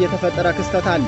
የተፈጠረ ክስተት አለ።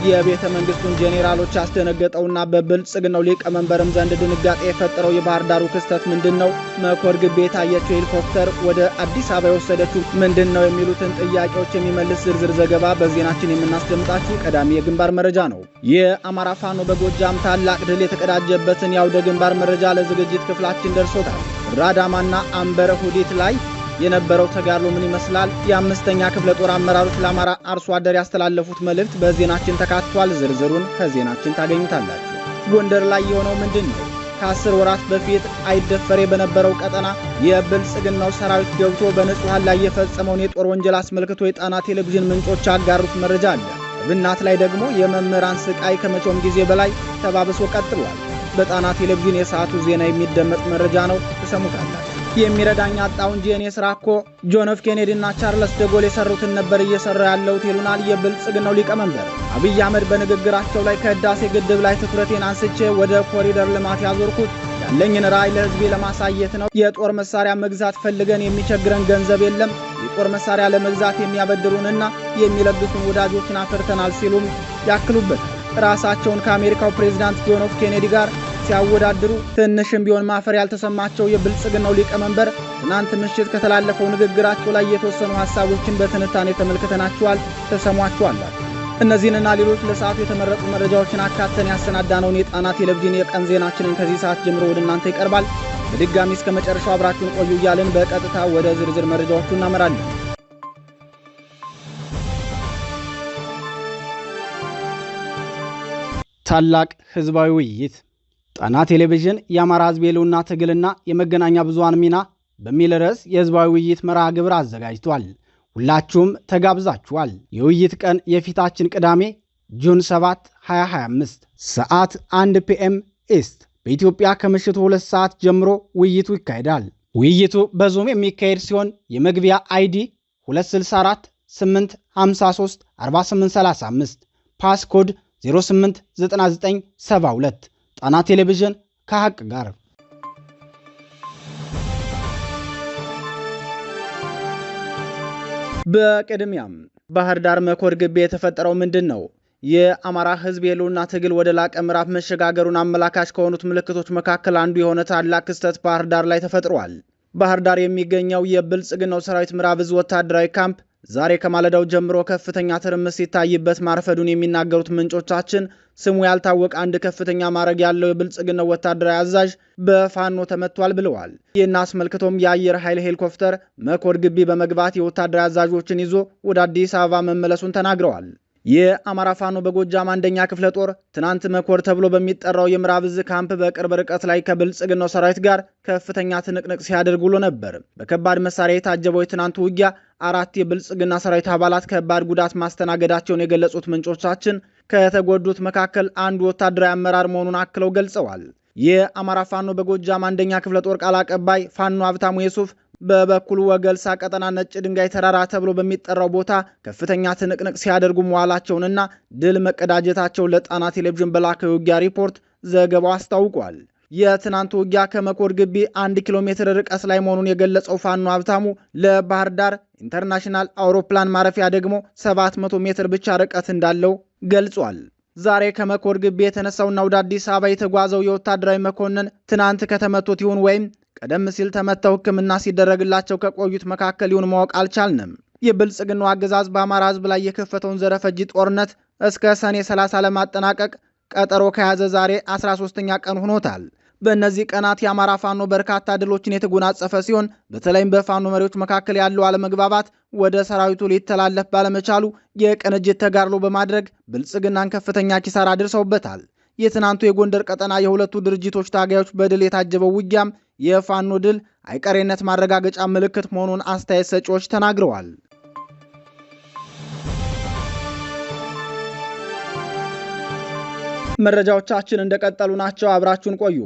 የቤተ መንግስቱን ጄኔራሎች ያስደነገጠውና በብልጽግናው ሊቀመንበርም ዘንድ ድንጋጤ የፈጠረው የባህር ዳሩ ክስተት ምንድነው? መኮር ግቤ የታየችው ሄሊኮፕተር ወደ አዲስ አበባ የወሰደችው ምንድነው? የሚሉትን ጥያቄዎች የሚመልስ ዝርዝር ዘገባ በዜናችን የምናስደምጣችሁ ቀዳሚ የግንባር መረጃ ነው። የአማራ ፋኖ በጎጃም ታላቅ ድል የተቀዳጀበትን የአውደ ግንባር መረጃ ለዝግጅት ክፍላችን ደርሶታል። ራዳማና አንበረ ሁዲት ላይ የነበረው ተጋድሎ ምን ይመስላል? የአምስተኛ ክፍለ ጦር አመራሮች ለአማራ አርሶ አደር ያስተላለፉት መልእክት በዜናችን ተካቷል። ዝርዝሩን ከዜናችን ታገኙታላችሁ። ጎንደር ላይ የሆነው ምንድነው? ከ10 ወራት በፊት አይደፈሬ በነበረው ቀጠና የብልጽግናው ሰራዊት ገብቶ በንጹሃን ላይ የፈጸመውን የጦር ወንጀል አስመልክቶ የጣና ቴሌቪዥን ምንጮች ያጋሩት መረጃ አለ። ብናት ላይ ደግሞ የመምህራን ስቃይ ከመቼውም ጊዜ በላይ ተባብሶ ቀጥሏል። በጣና ቴሌቪዥን የሰዓቱ ዜና የሚደመጥ መረጃ ነው፣ ተሰሙታላችሁ። የሚረዳኝ አጣው እንጂ እኔ ስራ እኮ ጆን ኤፍ ኬኔዲ እና ቻርልስ ደጎል የሰሩትን ነበር እየሰራ ያለሁት ይሉናል የብልጽግናው ሊቀመንበር አብይ አህመድ በንግግራቸው ላይ። ከህዳሴ ግድብ ላይ ትኩረቴን አንስቼ ወደ ኮሪደር ልማት ያዞርኩት ያለኝን ራዕይ ለህዝቤ ለማሳየት ነው። የጦር መሳሪያ መግዛት ፈልገን የሚቸግረን ገንዘብ የለም። የጦር መሳሪያ ለመግዛት የሚያበድሩንና የሚለግሱን ወዳጆችን አፍርተናል ሲሉም ያክሉበታል። ራሳቸውን ከአሜሪካው ፕሬዝዳንት ጆን ኤፍ ኬኔዲ ጋር ሲያወዳድሩ ትንሽም ቢሆን ማፈር ያልተሰማቸው የብልጽግናው ሊቀመንበር ትናንት ምሽት ከተላለፈው ንግግራቸው ላይ የተወሰኑ ሐሳቦችን በትንታኔ ተመልክተናቸዋል፣ ተሰሟቸዋላችሁ። እነዚህንና ሌሎች ለሰዓቱ የተመረጡ መረጃዎችን አካተን ያሰናዳነውን የጣና ቴሌቪዥን የቀን ዜናችንን ከዚህ ሰዓት ጀምሮ ወደ እናንተ ይቀርባል። በድጋሚ እስከ መጨረሻው አብራችሁን ቆዩ እያልን በቀጥታ ወደ ዝርዝር መረጃዎቹ እናመራለን። ታላቅ ህዝባዊ ውይይት ጣና ቴሌቪዥን የአማራ ህዝብ የህልውና ትግልና የመገናኛ ብዙሃን ሚና በሚል ርዕስ የህዝባዊ ውይይት መርሃ ግብር አዘጋጅቷል። ሁላችሁም ተጋብዛችኋል። የውይይት ቀን የፊታችን ቅዳሜ ጁን 7 2025 ሰዓት 1 ፒኤም ኢስት በኢትዮጵያ ከምሽቱ 2 ሰዓት ጀምሮ ውይይቱ ይካሄዳል። ውይይቱ በዙም የሚካሄድ ሲሆን የመግቢያ አይዲ 264 853 4835 ፓስኮድ 089972 ጣና ቴሌቪዥን ከሐቅ ጋር። በቅድሚያም ባህር ዳር መኮር ግቤ የተፈጠረው ምንድነው? የአማራ ህዝብ የህልውና ትግል ወደ ላቀ ምዕራፍ መሸጋገሩን አመላካች ከሆኑት ምልክቶች መካከል አንዱ የሆነ ታላቅ ክስተት ባህር ዳር ላይ ተፈጥሯል። ባህር ዳር የሚገኘው የብልጽግናው ሰራዊት ምዕራብ ዕዝ ወታደራዊ ካምፕ ዛሬ ከማለዳው ጀምሮ ከፍተኛ ትርምስ ሲታይበት ማርፈዱን የሚናገሩት ምንጮቻችን ስሙ ያልታወቀ አንድ ከፍተኛ ማዕረግ ያለው የብልጽግናው ወታደራዊ አዛዥ በፋኖ ተመቷል ብለዋል። ይህን አስመልክቶም የአየር ኃይል ሄሊኮፕተር መኮር ግቢ በመግባት የወታደራዊ አዛዦችን ይዞ ወደ አዲስ አበባ መመለሱን ተናግረዋል። የአማራ ፋኖ በጎጃም አንደኛ ክፍለ ጦር ትናንት መኮር ተብሎ በሚጠራው የምዕራብ ዕዝ ካምፕ በቅርብ ርቀት ላይ ከብልጽግናው ሰራዊት ጋር ከፍተኛ ትንቅንቅ ሲያደርግ ውሎ ነበር። በከባድ መሳሪያ የታጀበው የትናንቱ ውጊያ 4 የብልጽግና ሰራዊት አባላት ከባድ ጉዳት ማስተናገዳቸውን የገለጹት ምንጮቻችን ከተጎዱት መካከል አንዱ ወታደራዊ አመራር መሆኑን አክለው ገልጸዋል። የአማራ ፋኖ በጎጃም አንደኛ ክፍለ ጦር ቃል አቀባይ ፋኖ ሀብታሙ የሱፍ በበኩሉ ወገልሳ ቀጠና ነጭ ድንጋይ ተራራ ተብሎ በሚጠራው ቦታ ከፍተኛ ትንቅንቅ ሲያደርጉ መዋላቸውንና ድል መቀዳጀታቸውን ለጣና ቴሌቪዥን በላከው ውጊያ ሪፖርት ዘገባው አስታውቋል። የትናንቱ ውጊያ ከመኮር ግቢ 1 ኪሎ ሜትር ርቀት ላይ መሆኑን የገለጸው ፋኖ ሀብታሙ ለባህር ዳር ኢንተርናሽናል አውሮፕላን ማረፊያ ደግሞ 700 ሜትር ብቻ ርቀት እንዳለው ገልጿል። ዛሬ ከመኮር ግቢ የተነሳውና ወደ አዲስ አበባ የተጓዘው የወታደራዊ መኮንን ትናንት ከተመቱት ይሁን ወይም ቀደም ሲል ተመተው ሕክምና ሲደረግላቸው ከቆዩት መካከል ይሁን ማወቅ አልቻልንም። የብልጽግናው አገዛዝ በአማራ ህዝብ ላይ የከፈተውን ዘረፈጂ ጦርነት እስከ ሰኔ 30 ለማጠናቀቅ ቀጠሮ ከያዘ ዛሬ 13ኛ ቀን ሆኖታል። በእነዚህ ቀናት የአማራ ፋኖ በርካታ ድሎችን የተጎናጸፈ ሲሆን በተለይም በፋኖ መሪዎች መካከል ያለው አለመግባባት ወደ ሰራዊቱ ሊተላለፍ ባለመቻሉ የቅንጅት ተጋድሎ በማድረግ ብልጽግናን ከፍተኛ ኪሳራ አድርሰውበታል። የትናንቱ የጎንደር ቀጠና የሁለቱ ድርጅቶች ታጋዮች በድል የታጀበው ውጊያም የፋኖ ድል አይቀሬነት ማረጋገጫ ምልክት መሆኑን አስተያየት ሰጪዎች ተናግረዋል። መረጃዎቻችን እንደቀጠሉ ናቸው። አብራችሁን ቆዩ።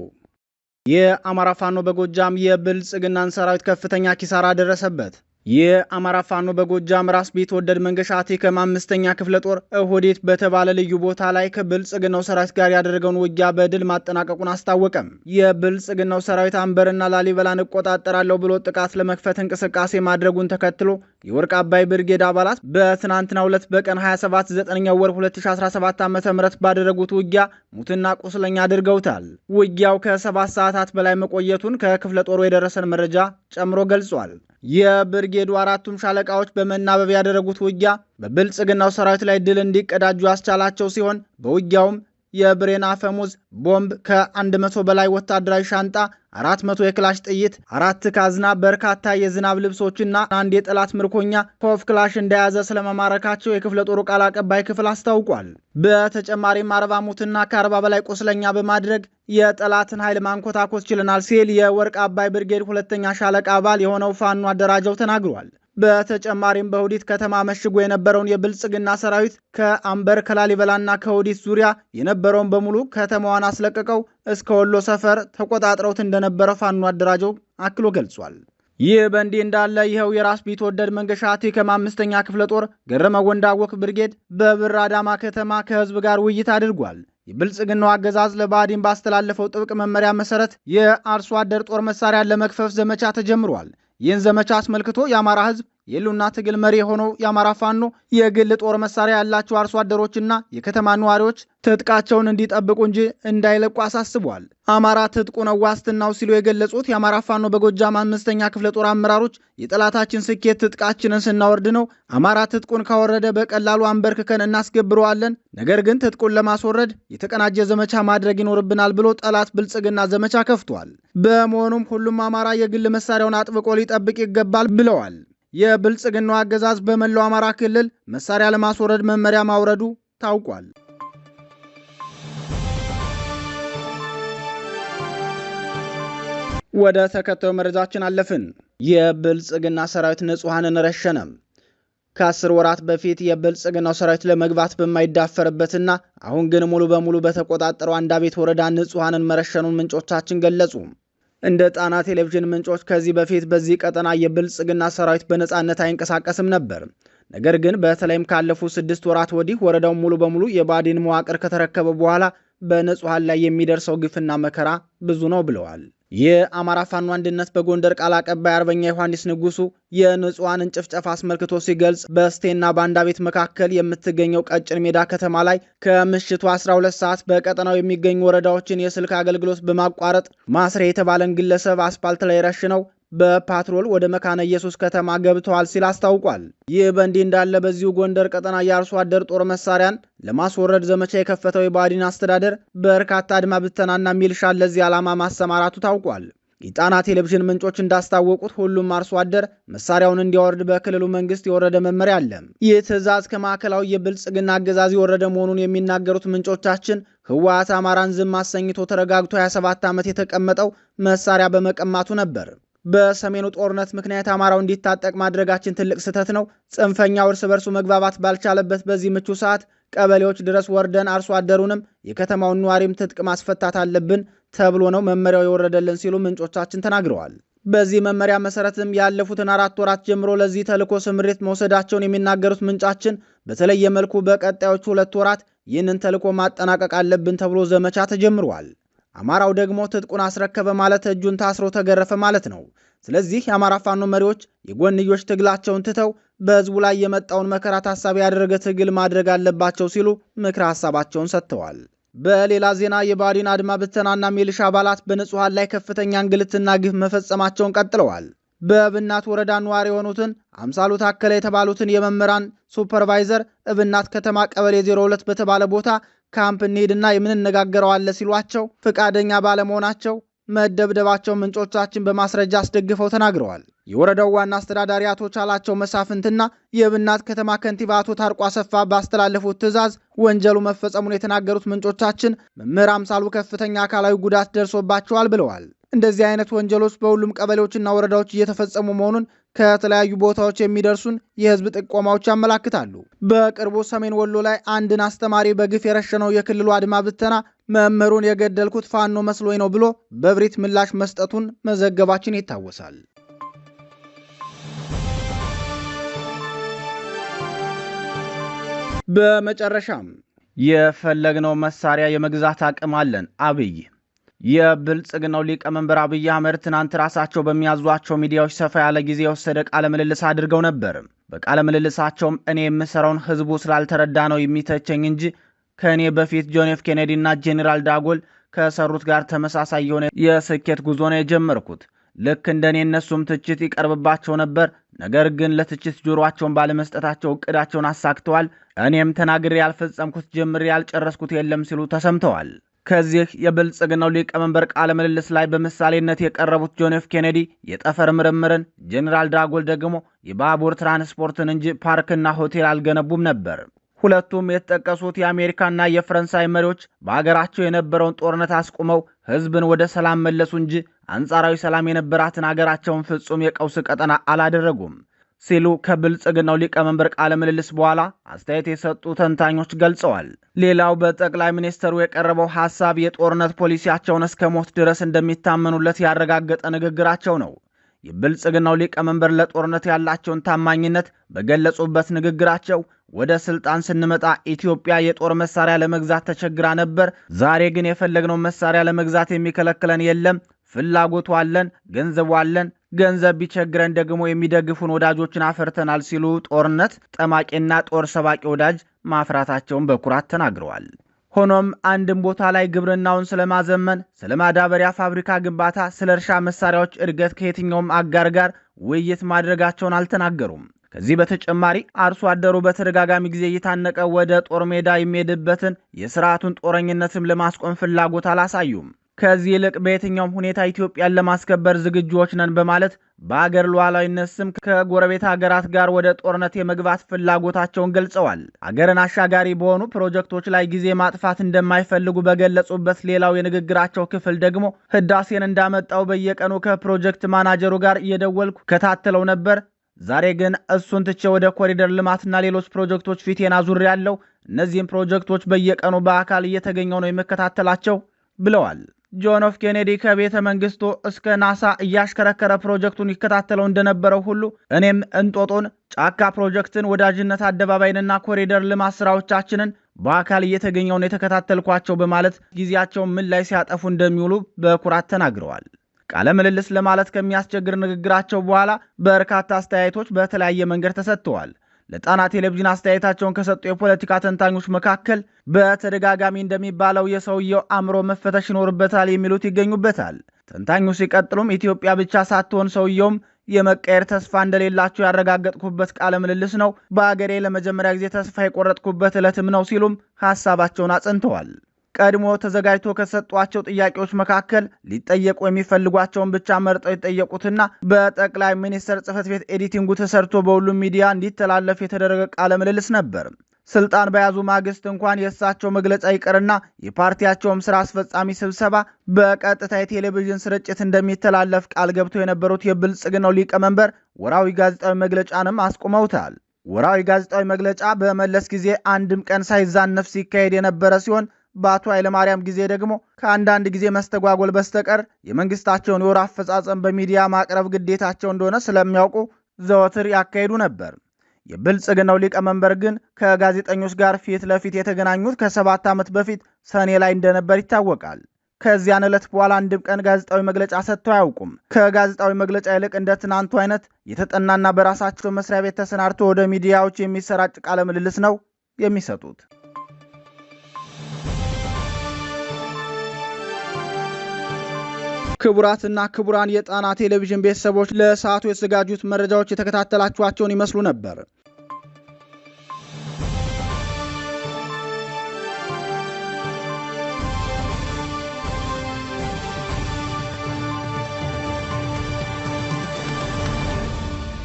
የአማራ ፋኖ በጎጃም የብልጽግናን ሰራዊት ከፍተኛ ኪሳራ ደረሰበት። የአማራ ፋኖ በጎጃም ራስ ቢትወደድ መንገሻ አቴከም 5ኛ ክፍለ ጦር እሁዲት በተባለ ልዩ ቦታ ላይ ከብልጽግናው ሰራዊት ጋር ያደረገውን ውጊያ በድል ማጠናቀቁን አስታወቀም። የብልጽግናው ሰራዊት አንበርና ላሊበላን እቆጣጠራለሁ ብሎ ጥቃት ለመክፈት እንቅስቃሴ ማድረጉን ተከትሎ የወርቅ አባይ ብርጌድ አባላት በትናንትናው ዕለት በቀን 27 9 ወር 2017 ዓ.ም ባደረጉት ውጊያ ሙትና ቁስለኛ አድርገውታል። ውጊያው ከ7 ሰዓታት በላይ መቆየቱን ከክፍለ ጦሩ የደረሰን መረጃ ጨምሮ ገልጿል። የብርጌዱ አራቱም ሻለቃዎች በመናበብ ያደረጉት ውጊያ በብልጽግናው ሰራዊት ላይ ድል እንዲቀዳጁ ያስቻላቸው ሲሆን በውጊያውም የብሬን አፈሙዝ ቦምብ ከ100 በላይ ወታደራዊ ሻንጣ 400 የክላሽ ጥይት 4 ካዝና በርካታ የዝናብ ልብሶችና አንድ የጠላት ምርኮኛ ኮፍ ክላሽ እንደያዘ ስለመማረካቸው የክፍለ ጦሩ ቃል አቀባይ ክፍል አስታውቋል። በተጨማሪም 40 ሙትና ከ40 በላይ ቁስለኛ በማድረግ የጠላትን ኃይል ማንኮታኮት ችለናል ሲል የወርቅ አባይ ብርጌድ 2ኛ ሻለቃ አባል የሆነው ፋኖ አደራጀው ተናግሯል። በተጨማሪም በሁዲት ከተማ መሽጎ የነበረውን የብልጽግና ሰራዊት ከአንበር ከላሊበላና ከሁዲት ዙሪያ የነበረውን በሙሉ ከተማዋን አስለቅቀው እስከ ወሎ ሰፈር ተቆጣጥረውት እንደነበረ ፋኖ አደራጀው አክሎ ገልጿል። ይህ በእንዲህ እንዳለ ይኸው የራስ ቢትወደድ መንገሻ አቴከም 5ኛ ክፍለ ጦር ገረመ ወንዳወቅ ብርጌድ በብር አዳማ ከተማ ከህዝብ ጋር ውይይት አድርጓል። የብልጽግናው አገዛዝ ለባዕዲን ባስተላለፈው ጥብቅ መመሪያ መሰረት የአርሶ አደር ጦር መሳሪያን ለመክፈፍ ዘመቻ ተጀምሯል። ይህን ዘመቻ አስመልክቶ የአማራ ህዝብ የህልውና ትግል መሪ የሆነው የአማራ ፋኖ የግል ጦር መሳሪያ ያላቸው አርሶ አደሮችና የከተማ ነዋሪዎች ትጥቃቸውን እንዲጠብቁ እንጂ እንዳይለቁ አሳስቧል። አማራ ትጥቁ ነው ዋስትናው ሲሉ የገለጹት የአማራ ፋኖ በጎጃም 5ኛ ክፍለ ጦር አመራሮች የጠላታችን ስኬት ትጥቃችንን ስናወርድ ነው። አማራ ትጥቁን ካወረደ በቀላሉ አንበርክከን እናስገብረዋለን። ነገር ግን ትጥቁን ለማስወረድ የተቀናጀ ዘመቻ ማድረግ ይኖርብናል ብሎ ጠላት ብልጽግና ዘመቻ ከፍቷል። በመሆኑም ሁሉም አማራ የግል መሳሪያውን አጥብቆ ሊጠብቅ ይገባል ብለዋል። የብልጽግናው አገዛዝ በመላው አማራ ክልል መሳሪያ ለማስወረድ መመሪያ ማውረዱ ታውቋል። ወደ ተከታዩ መረጃችን አለፍን። የብልጽግና ሰራዊት ንጹሐንን ረሸነ። ከ10 ወራት በፊት የብልጽግናው ሰራዊት ለመግባት በማይዳፈርበትና አሁን ግን ሙሉ በሙሉ በተቆጣጠረው አንዳቤት ወረዳ ንጹሐንን መረሸኑን ምንጮቻችን ገለጹ። እንደ ጣና ቴሌቪዥን ምንጮች ከዚህ በፊት በዚህ ቀጠና የብልጽግና ሰራዊት በነጻነት አይንቀሳቀስም ነበር። ነገር ግን በተለይም ካለፉት 6 ወራት ወዲህ ወረዳውን ሙሉ በሙሉ የባዕዲን መዋቅር ከተረከበ በኋላ በንጹሐን ላይ የሚደርሰው ግፍና መከራ ብዙ ነው ብለዋል። የአማራ ፋኖ አንድነት በጎንደር ቃል አቀባይ አርበኛ ዮሐንስ ንጉሱ የንጹሐንን ጭፍጨፋ አስመልክቶ ሲገልጽ በስቴና በአንዳቤት መካከል የምትገኘው ቀጭን ሜዳ ከተማ ላይ ከምሽቱ 12 ሰዓት በቀጠናው የሚገኙ ወረዳዎችን የስልክ አገልግሎት በማቋረጥ ማስሬ የተባለን ግለሰብ አስፓልት ላይ ረሽነው በፓትሮል ወደ መካነ ኢየሱስ ከተማ ገብተዋል ሲል አስታውቋል። ይህ በእንዲህ እንዳለ በዚሁ ጎንደር ቀጠና የአርሶ አደር ጦር መሳሪያን ለማስወረድ ዘመቻ የከፈተው የባዕዲን አስተዳደር በርካታ አድማ ብተናና ሚልሻን ለዚህ ዓላማ ማሰማራቱ ታውቋል። የጣና ቴሌቪዥን ምንጮች እንዳስታወቁት ሁሉም አርሶ አደር መሳሪያውን እንዲያወርድ በክልሉ መንግስት የወረደ መመሪያ አለ። ይህ ትዕዛዝ ከማዕከላዊ የብልጽግና አገዛዝ የወረደ መሆኑን የሚናገሩት ምንጮቻችን ህወሓት አማራን ዝም አሰኝቶ ተረጋግቶ 27 ዓመት የተቀመጠው መሳሪያ በመቀማቱ ነበር። በሰሜኑ ጦርነት ምክንያት አማራው እንዲታጠቅ ማድረጋችን ትልቅ ስህተት ነው። ጽንፈኛው እርስ በርሱ መግባባት ባልቻለበት በዚህ ምቹ ሰዓት ቀበሌዎች ድረስ ወርደን አርሶ አደሩንም የከተማውን ነዋሪም ትጥቅ ማስፈታት አለብን ተብሎ ነው መመሪያው የወረደልን ሲሉ ምንጮቻችን ተናግረዋል። በዚህ መመሪያ መሰረትም ያለፉትን 4 ወራት ጀምሮ ለዚህ ተልዕኮ ስምሪት መውሰዳቸውን የሚናገሩት ምንጫችን በተለየ መልኩ በቀጣዮቹ 2 ወራት ይህንን ተልዕኮ ማጠናቀቅ አለብን ተብሎ ዘመቻ ተጀምሯል። አማራው ደግሞ ትጥቁን አስረከበ ማለት እጁን ታስሮ ተገረፈ ማለት ነው። ስለዚህ የአማራ ፋኖ መሪዎች የጎንዮሽ ትግላቸውን ትተው በህዝቡ ላይ የመጣውን መከራ ታሳቢ ያደረገ ትግል ማድረግ አለባቸው ሲሉ ምክረ ሐሳባቸውን ሰጥተዋል። በሌላ ዜና የባዕዲን አድማ ብተናና ሚሊሻ አባላት በንጹሐን ላይ ከፍተኛ እንግልትና ግፍ መፈጸማቸውን ቀጥለዋል። በእብናት ወረዳ ነዋሪ የሆኑትን አምሳሉ ታከለ የተባሉትን የመምህራን ሱፐርቫይዘር እብናት ከተማ ቀበሌ 02 በተባለ ቦታ ካምፕ እንሂድና የምንነጋገረው አለ ሲሏቸው ፈቃደኛ ባለመሆናቸው መደብደባቸው ምንጮቻችን በማስረጃ አስደግፈው ተናግረዋል። የወረዳው ዋና አስተዳዳሪ አቶ ቻላቸው መሳፍንትና የእብናት ከተማ ከንቲባ አቶ ታርቆ አሰፋ ባስተላለፉት ትዕዛዝ ወንጀሉ መፈጸሙን የተናገሩት ምንጮቻችን መምህር አምሳሉ ከፍተኛ አካላዊ ጉዳት ደርሶባቸዋል ብለዋል። እንደዚህ አይነት ወንጀሎች በሁሉም ቀበሌዎችና ወረዳዎች እየተፈጸሙ መሆኑን ከተለያዩ ቦታዎች የሚደርሱን የህዝብ ጥቆማዎች ያመላክታሉ። በቅርቡ ሰሜን ወሎ ላይ አንድን አስተማሪ በግፍ የረሸነው የክልሉ አድማ ብተና መምህሩን የገደልኩት ፋኖ መስሎኝ ነው ብሎ በብሪት ምላሽ መስጠቱን መዘገባችን ይታወሳል። በመጨረሻም የፈለግነው መሳሪያ የመግዛት አቅም አለን። አብይ የብልጽግናው ሊቀመንበር አብይ አህመድ ትናንት ራሳቸው በሚያዟቸው ሚዲያዎች ሰፋ ያለ ጊዜ የወሰደ ቃለ ምልልስ አድርገው ነበር። በቃለ ምልልሳቸውም እኔ የምሰራውን ህዝቡ ስላልተረዳ ነው የሚተቸኝ እንጂ ከእኔ በፊት ጆን ኤፍ ኬኔዲ እና ጄኔራል ዳጎል ከሰሩት ጋር ተመሳሳይ የሆነ የስኬት ጉዞ ነው የጀመርኩት። ልክ እንደኔ እነሱም ትችት ይቀርብባቸው ነበር። ነገር ግን ለትችት ጆሮአቸውን ባለመስጠታቸው እቅዳቸውን አሳክተዋል። እኔም ተናግሬ ያልፈጸምኩት ጀምሬ ያልጨረስኩት የለም ሲሉ ተሰምተዋል። ከዚህ የብልጽግናው ሊቀመንበር ቃለ ምልልስ ላይ በምሳሌነት የቀረቡት ጆን ኤፍ ኬኔዲ የጠፈር ምርምርን፣ ጄኔራል ዳጎል ደግሞ የባቡር ትራንስፖርትን እንጂ ፓርክና ሆቴል አልገነቡም ነበር። ሁለቱም የተጠቀሱት የአሜሪካና የፈረንሳይ መሪዎች በአገራቸው የነበረውን ጦርነት አስቁመው ህዝብን ወደ ሰላም መለሱ እንጂ አንጻራዊ ሰላም የነበራትን አገራቸውን ፍጹም የቀውስ ቀጠና አላደረጉም ሲሉ ከብልጽግናው ሊቀመንበር ቃለ ምልልስ በኋላ አስተያየት የሰጡ ተንታኞች ገልጸዋል። ሌላው በጠቅላይ ሚኒስትሩ የቀረበው ሐሳብ የጦርነት ፖሊሲያቸውን እስከ ሞት ድረስ እንደሚታመኑለት ያረጋገጠ ንግግራቸው ነው። የብልጽግናው ሊቀመንበር ለጦርነት ያላቸውን ታማኝነት በገለጹበት ንግግራቸው ወደ ስልጣን ስንመጣ ኢትዮጵያ የጦር መሳሪያ ለመግዛት ተቸግራ ነበር። ዛሬ ግን የፈለግነው መሳሪያ ለመግዛት የሚከለክለን የለም። ፍላጎቱ አለን፣ ገንዘቡ አለን። ገንዘብ ቢቸግረን ደግሞ የሚደግፉን ወዳጆችን አፈርተናል ሲሉ ጦርነት ጠማቂና ጦር ሰባቂ ወዳጅ ማፍራታቸውን በኩራት ተናግረዋል። ሆኖም አንድም ቦታ ላይ ግብርናውን ስለማዘመን፣ ስለ ማዳበሪያ ፋብሪካ ግንባታ፣ ስለ እርሻ መሳሪያዎች እድገት ከየትኛውም አጋር ጋር ውይይት ማድረጋቸውን አልተናገሩም። ከዚህ በተጨማሪ አርሶ አደሩ በተደጋጋሚ ጊዜ እየታነቀ ወደ ጦር ሜዳ የሚሄድበትን የስርዓቱን ጦረኝነትም ለማስቆም ፍላጎት አላሳዩም። ከዚህ ይልቅ በየትኛውም ሁኔታ ኢትዮጵያን ለማስከበር ዝግጁዎች ነን በማለት በአገር ሉዓላዊነት ስም ከጎረቤት ሀገራት ጋር ወደ ጦርነት የመግባት ፍላጎታቸውን ገልጸዋል። አገርን አሻጋሪ በሆኑ ፕሮጀክቶች ላይ ጊዜ ማጥፋት እንደማይፈልጉ በገለጹበት ሌላው የንግግራቸው ክፍል ደግሞ ህዳሴን እንዳመጣው በየቀኑ ከፕሮጀክት ማናጀሩ ጋር እየደወልኩ ከታተለው ነበር። ዛሬ ግን እሱን ትቼ ወደ ኮሪደር ልማትና ሌሎች ፕሮጀክቶች ፊቴን አዙሬያለሁ። እነዚህም ፕሮጀክቶች በየቀኑ በአካል እየተገኘው ነው የመከታተላቸው ብለዋል። ጆን ኤፍ ኬኔዲ ከቤተ መንግስቱ እስከ ናሳ እያሽከረከረ ፕሮጀክቱን ይከታተለው እንደነበረው ሁሉ እኔም እንጦጦን፣ ጫካ ፕሮጀክትን፣ ወዳጅነት አደባባይንና ኮሪደር ልማት ስራዎቻችንን በአካል እየተገኘው ነው የተከታተልኳቸው በማለት ጊዜያቸውን ምን ላይ ሲያጠፉ እንደሚውሉ በኩራት ተናግረዋል። ቃለ ምልልስ ለማለት ከሚያስቸግር ንግግራቸው በኋላ በርካታ አስተያየቶች በተለያየ መንገድ ተሰጥተዋል። ለጣና ቴሌቪዥን አስተያየታቸውን ከሰጡ የፖለቲካ ተንታኞች መካከል በተደጋጋሚ እንደሚባለው የሰውየው አእምሮ መፈተሽ ይኖርበታል የሚሉት ይገኙበታል። ተንታኙ ሲቀጥሉም ኢትዮጵያ ብቻ ሳትሆን ሰውየውም የመቀየር ተስፋ እንደሌላቸው ያረጋገጥኩበት ቃለ ምልልስ ነው፣ በአገሬ ለመጀመሪያ ጊዜ ተስፋ የቆረጥኩበት ዕለትም ነው ሲሉም ሐሳባቸውን አጽንተዋል። ቀድሞ ተዘጋጅቶ ከሰጧቸው ጥያቄዎች መካከል ሊጠየቁ የሚፈልጓቸውን ብቻ መርጠው የጠየቁትና በጠቅላይ ሚኒስትር ጽሕፈት ቤት ኤዲቲንጉ ተሰርቶ በሁሉም ሚዲያ እንዲተላለፍ የተደረገ ቃለ ምልልስ ነበር። ስልጣን በያዙ ማግስት እንኳን የእሳቸው መግለጫ ይቀርና የፓርቲያቸውም ስራ አስፈጻሚ ስብሰባ በቀጥታ የቴሌቪዥን ስርጭት እንደሚተላለፍ ቃል ገብተው የነበሩት የብልጽግናው ሊቀመንበር ወራዊ ጋዜጣዊ መግለጫንም አስቁመውታል። ወራዊ ጋዜጣዊ መግለጫ በመለስ ጊዜ አንድም ቀን ሳይዛነፍ ሲካሄድ የነበረ ሲሆን በአቶ ኃይለማርያም ጊዜ ደግሞ ከአንዳንድ ጊዜ መስተጓጎል በስተቀር የመንግስታቸውን የወር አፈጻጸም በሚዲያ ማቅረብ ግዴታቸው እንደሆነ ስለሚያውቁ ዘወትር ያካሄዱ ነበር። የብልጽግናው ሊቀመንበር ግን ከጋዜጠኞች ጋር ፊት ለፊት የተገናኙት ከ7 ዓመት በፊት ሰኔ ላይ እንደነበር ይታወቃል። ከዚያን ዕለት በኋላ አንድም ቀን ጋዜጣዊ መግለጫ ሰጥተው አያውቁም። ከጋዜጣዊ መግለጫ ይልቅ እንደ ትናንቱ አይነት የተጠናና በራሳቸው መስሪያ ቤት ተሰናድቶ ወደ ሚዲያዎች የሚሰራጭ ቃለ ምልልስ ነው የሚሰጡት። ክቡራትና ክቡራን የጣና ቴሌቪዥን ቤተሰቦች ለሰዓቱ የተዘጋጁት መረጃዎች የተከታተላችኋቸውን ይመስሉ ነበር።